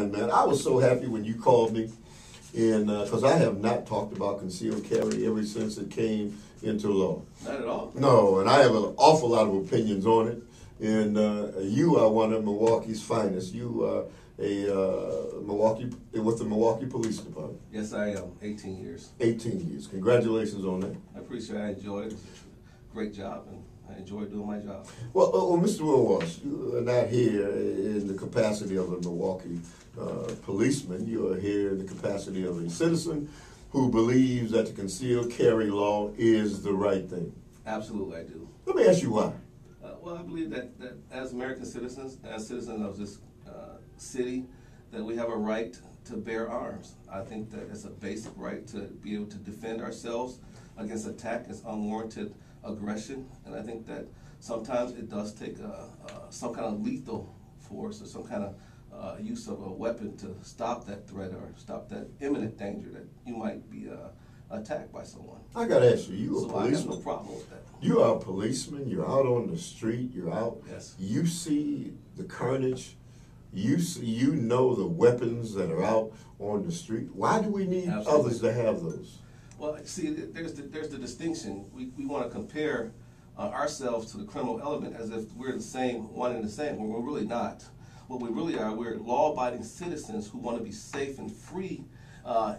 fine, man. I was so happy when you called me, and because I have not talked about concealed carry ever since it came into law. Not at all. No, and I have an awful lot of opinions on it. And you are one of Milwaukee's finest. You are with the Milwaukee Police Department. Yes, I am. 18 years. 18 years. Congratulations on that. I appreciate it. I enjoy it. It's a great job, and I enjoy doing my job. Well, Mr. Wilwash, you are not here in the capacity of a Milwaukee policeman. You are here in the capacity of a citizen who believes that the concealed carry law is the right thing. Absolutely, I do. Let me ask you why. Well, I believe that as American citizens, as citizens of this city, that we have a right to bear arms. I think that it's a basic right to be able to defend ourselves against attack, against unwarranted aggression, and I think that sometimes it does take some kind of lethal force or some kind of use of a weapon to stop that threat or stop that imminent danger that you might be attacked by someone. I gotta ask you, you a policeman? I have no problem with that. You are a policeman, you're out on the street, you're out, yes. You see the carnage, you know the weapons that are out on the street. Why do we need Absolutely. others to have those? Well, see, there's the distinction. We want to compare ourselves to the criminal element as if we're the same, one and the same, when we're really not. What we really are, we're law-abiding citizens who want to be safe and free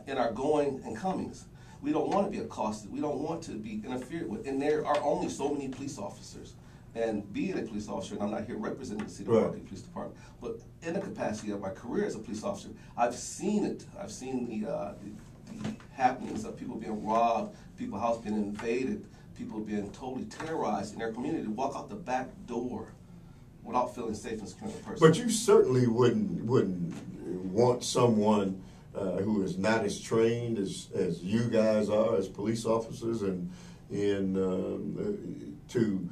in our going and comings. We don't want to be accosted. We don't want to be interfered with. And there are only so many police officers. And being a police officer, and I'm not here representing the City of Milwaukee Police Department, but in the capacity of my career as a police officer, I've seen it. I've seen the happenings of people being robbed, people's house being invaded, people being totally terrorized in their community, walk out the back door without feeling safe and secure in person. But you certainly wouldn't want someone who is not as trained as you guys are as police officers and to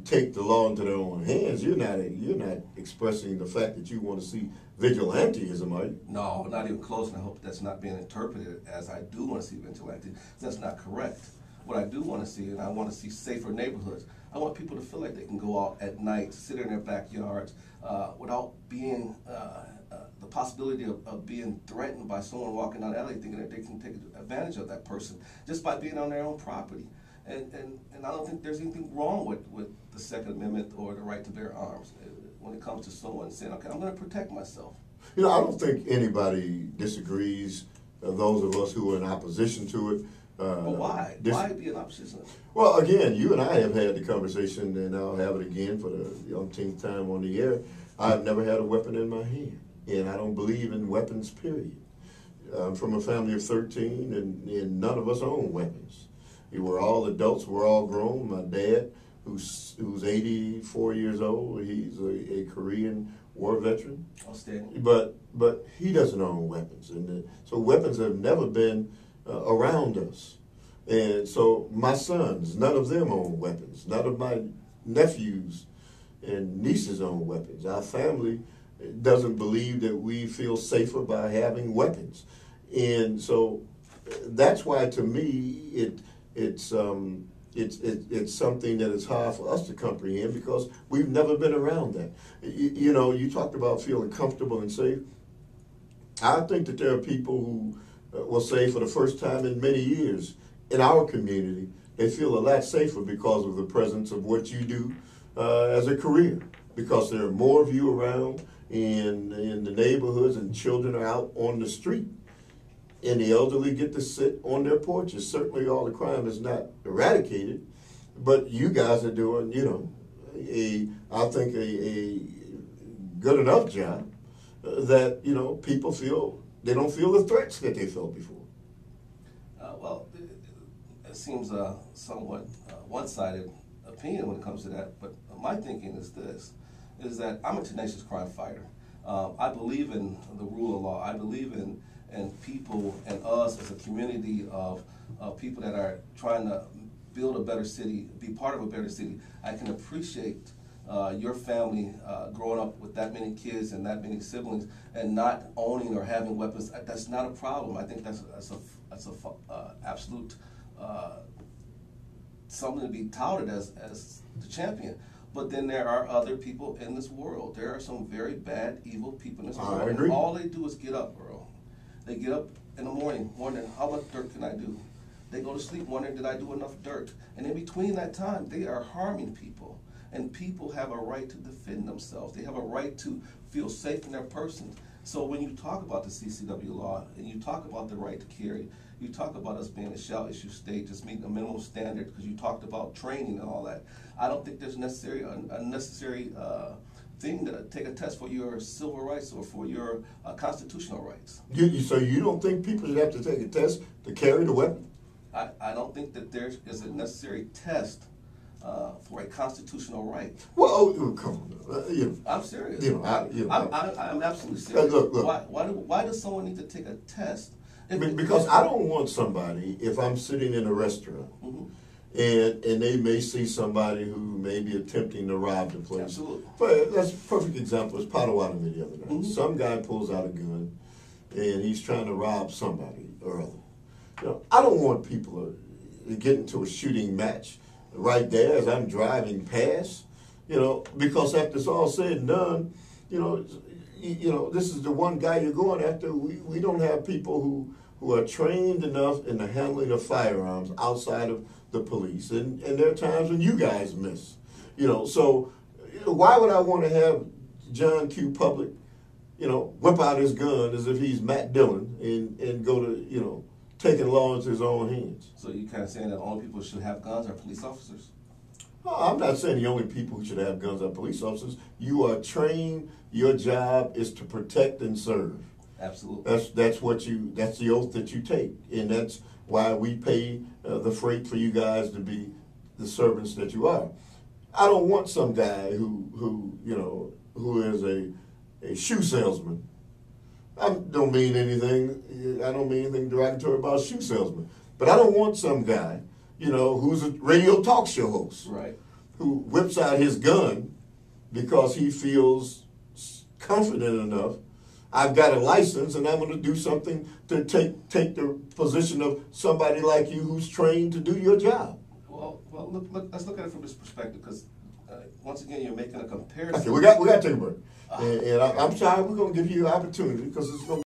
take the law into their own hands. You're not expressing the fact that you want to see vigilantism, are you? No, not even close, and I hope that's not being interpreted as I do want to see vigilante. That's not correct. What I do want to see, and I want to see safer neighborhoods. I want people to feel like they can go out at night, sit in their backyards without being the possibility of being threatened by someone walking down the alley thinking that they can take advantage of that person just by being on their own property. And I don't think there's anything wrong with the Second Amendment or the right to bear arms when it comes to someone saying, okay, I'm going to protect myself. You know, I don't think anybody disagrees, those of us who are in opposition to it. But why? Why be in opposition? Well, again, you and I have had the conversation, and I'll have it again for the umpteenth time on the air. I've never had a weapon in my hand, and I don't believe in weapons, period. I'm from a family of 13, and none of us own weapons. We're all adults, we're all grown. My dad, who's 84 years old, he's a Korean war veteran. Outstanding. But he doesn't own weapons, and so weapons have never been around us. And so my sons, none of them own weapons. None of my nephews and nieces own weapons. Our family doesn't believe that we feel safer by having weapons. And so that's why, to me, it's something that is hard for us to comprehend because we've never been around that. You know, you talked about feeling comfortable and safe. I think that there are people who will say for the first time in many years in our community, they feel a lot safer because of the presence of what you do as a career, because there are more of you around in the neighborhoods and children are out on the street. And the elderly get to sit on their porches. Certainly all the crime is not eradicated, but you guys are doing, you know, I think a good enough job that, you know, people feel, they don't feel the threats that they felt before. Well, it seems a somewhat one-sided opinion when it comes to that, but my thinking is this, is that I'm a tenacious crime fighter. I believe in the rule of law. I believe in people and us as a community of people that are trying to build a better city, be part of a better city. I can appreciate your family growing up with that many kids and that many siblings and not owning or having weapons. That's not a problem. I think that's a absolute something to be touted as the champion. But then there are other people in this world. There are some very bad, evil people in this world. I agree. And all they do is get up, bro. They get up in the morning wondering, how much dirt can I do? They go to sleep wondering, did I do enough dirt? And in between that time, they are harming people. And people have a right to defend themselves. They have a right to feel safe in their person. So when you talk about the CCW law, and you talk about the right to carry, you talk about us being a shall issue state, just meeting a minimum standard, because you talked about training and all that. I don't think there's a necessary thing to take a test for your civil rights or for your constitutional rights. So you don't think people should have to take a test to carry the weapon? I don't think that there is a necessary test for a constitutional right. Well, come on. I'm serious. I'm absolutely serious. Look. Why does someone need to take a test? Because I don't want somebody, if I'm sitting in a restaurant, and they may see somebody who may be attempting to rob the place. Absolutely. But that's a perfect example. It's Potawatomi the other night. Some guy pulls out a gun, and he's trying to rob somebody or other. I don't want people to get into a shooting match right there as I'm driving past, because after it's all said and done, this is the one guy you're going after. We don't have people who are trained enough in the handling of firearms outside of the police. And there are times when you guys miss. So why would I want to have John Q. Public, whip out his gun as if he's Matt Dillon and go to, taking law into his own hands? So you kind of saying that only people who should have guns are police officers? No, I'm not saying the only people who should have guns are police officers. You are trained. Your job is to protect and serve. Absolutely. That's the oath that you take, and that's why we pay the freight for you guys to be the servants that you are. I don't want some guy who is a shoe salesman. I don't mean anything derogatory about shoe salesman, but I don't want some guy, who's a radio talk show host, right, who whips out his gun because he feels confident enough. I've got a license, and I'm going to do something to take the position of somebody like you who's trained to do your job. Well, look, let's look at it from this perspective, because once again, you're making a comparison. Okay, we got to take a break, and I'm sorry, we're going to give you an opportunity because it's going to